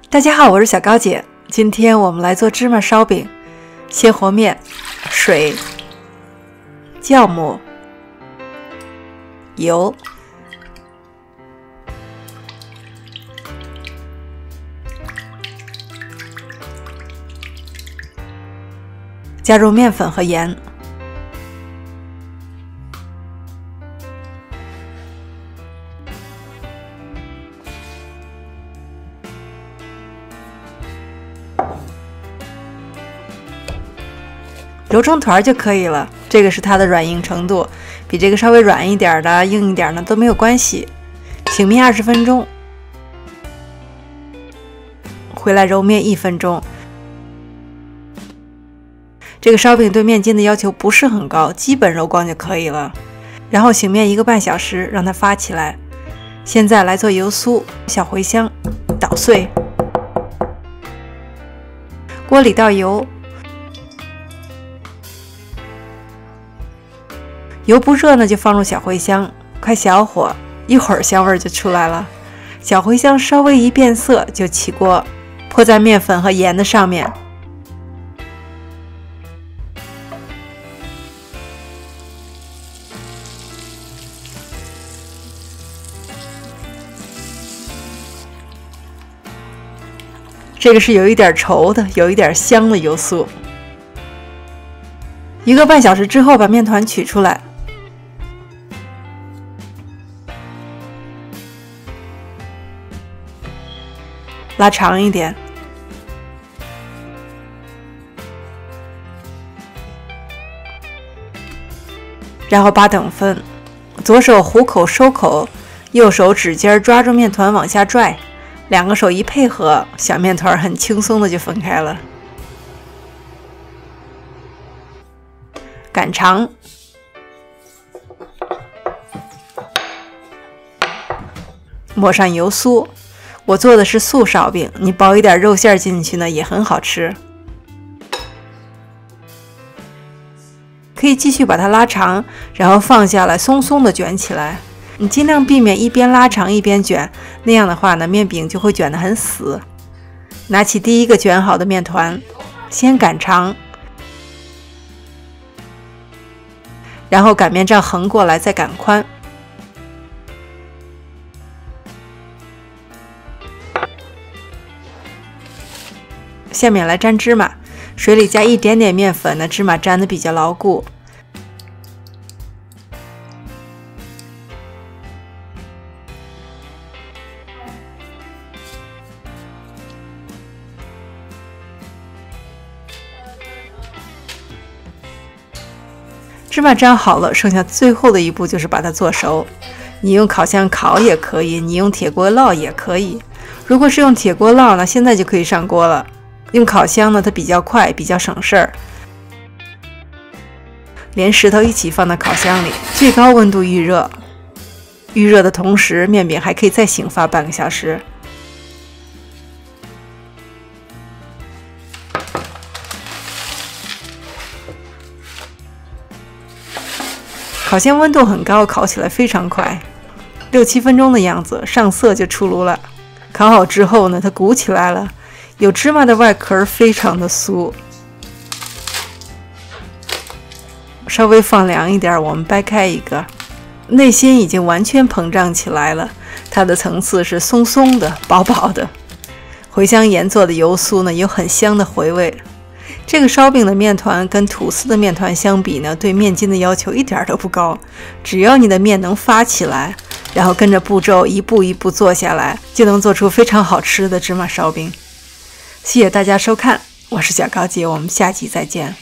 大家好，我是小高姐。今天我们来做芝麻烧饼。鲜和面、水、酵母、油、加入面粉和盐。揉成团就可以了，这个是它的软硬程度，比这个稍微软一点的、硬一点的都没有关系。醒面20分钟，回来揉面1分钟。这个烧饼对面筋的要求不是很高，基本揉光就可以了。然后醒面1个半小时，让它发起来。现在来做油酥，小茴香捣碎，锅里倒油。油不热呢，就放入小茴香，开小火，一会儿香味就出来了。小茴香稍微一变色就起锅，泼在面粉和盐的上面。这个是有一点稠的，有一点香的油酥。1个半小时之后，把面团取出来。拉长一点，然后8等分，左手虎口收口，右手指尖抓住面团往下拽，2个手一配合，小面团很轻松的就分开了。擀长，抹上油酥。我做的是素烧饼，你包一点肉馅进去呢，也很好吃。可以继续把它拉长，然后放下来，松松的卷起来。你尽量避免一边拉长一边卷，那样的话呢，面饼就会卷得很死。拿起第1个卷好的面团，先擀长，然后擀面杖横过来，再擀宽。下面来沾芝麻，水里加一点点面粉呢，芝麻粘的比较牢固。芝麻粘好了，剩下最后的一步就是把它做熟。你用烤箱烤也可以，你用铁锅烙也可以。如果是用铁锅烙呢，现在就可以上锅了。用烤箱呢，它比较快，比较省事儿。连石头一起放到烤箱里，最高温度预热。预热的同时，面饼还可以再醒发半个小时。烤箱温度很高，烤起来非常快，6、7分钟的样子，上色就出炉了。烤好之后呢，它鼓起来了。有芝麻的外壳非常的酥，稍微放凉一点，我们掰开一个，内心已经完全膨胀起来了，它的层次是松松的、薄薄的。茴香盐做的油酥呢，有很香的回味。这个烧饼的面团跟吐司的面团相比呢，对面筋的要求一点都不高，只要你的面能发起来，然后跟着步骤一步一步做下来，就能做出非常好吃的芝麻烧饼。谢谢大家收看，我是小高姐，我们下期再见。